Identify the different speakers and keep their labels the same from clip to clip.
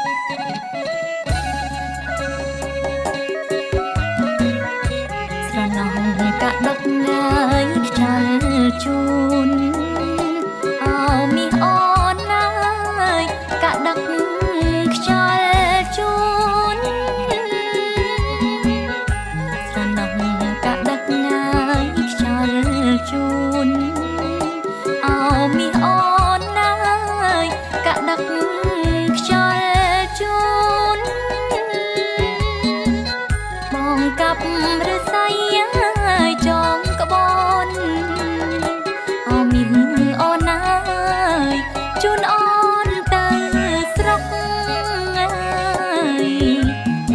Speaker 1: ស្រណោះកាក់ដឹកងាយខ្ចាល់ជូនអោមីអូនណាយកាក់ដឹកខ្ចាល់ជូនស្រណោះកាក់ដឹកងាយខ្ចាល់ជូនអោមីអូនណាយកាក់ដឹកខ្ចាល់ជូនបងកាប់ឬស័យចងក្បូនអោមីអូនណាយជូនអូនទៅស្រុក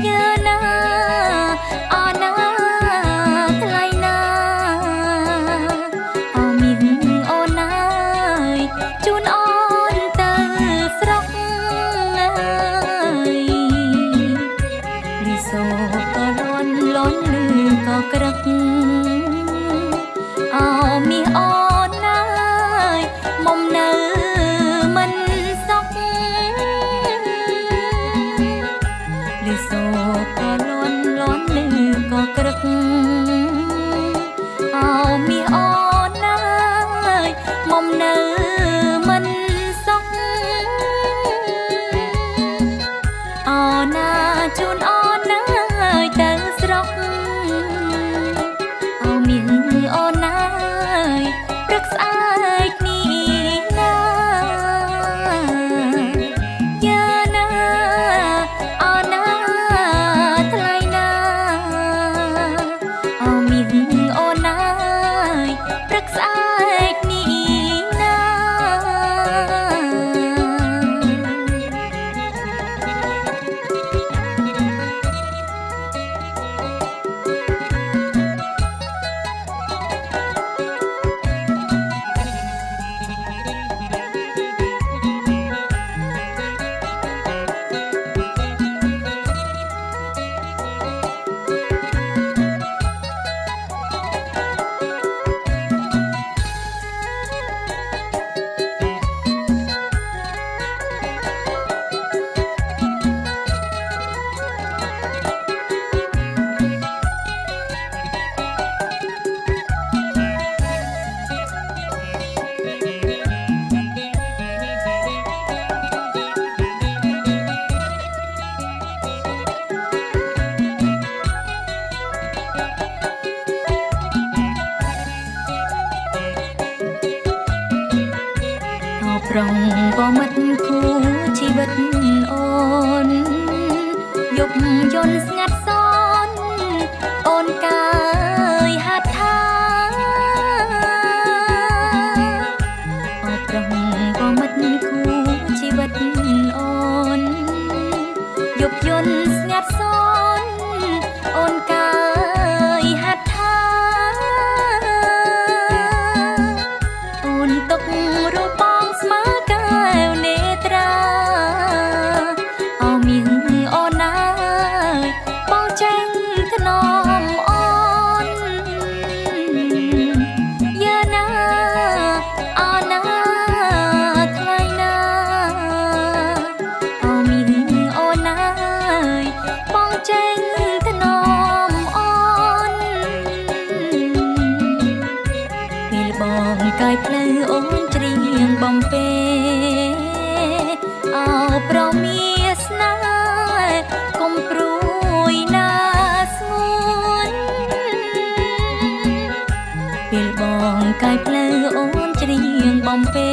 Speaker 1: យើណាអូនណាថ្លៃណាអោមីអូនណាយជូនអូនទៅស្រុកលីសូក៏លន់លន់លឺក៏ក្រឹកអោមីអូនណាយមុំនៅមិនសុខលីសូក៏លន់លន់លឺក៏ក្រឹកអោមីអូនណាយមុំនៅមិនសុខអូនណាជូនអូនណាយទៅស្រុកអូមីអូនណាយព្រឹកស្អែកនេះណាយ៉ាណាអូនណាថ្លៃណាអូមីអូនណាយព្រឹកស្អែកនេះណា ប្រុងក៏មិត្តគូជីវិតអូនយប់យន់ស្ងាត់សនអូនកាយហាត់ថាអូប្រុងក៏មិត្តគូជីវិតអូនយប់យន់ស្ងាត់សនអូនកាយហាត់ថាអូនទុករូបបងស្មើកែវនេត្រាអូមីងអូនណាយបងចេញថ្នមអូនយ៉ាណាអូនណាថ្លៃណាអូមីងអូនណាយបងចេញថ្នមអូនពេលបងកាយផ្លូវអូនច្រៀងបំពេអោប្រមីស្នេហ៍កុំព្រួយណាស្ងួនពេលបងកាយផ្លូវអូនច្រៀងបំពេ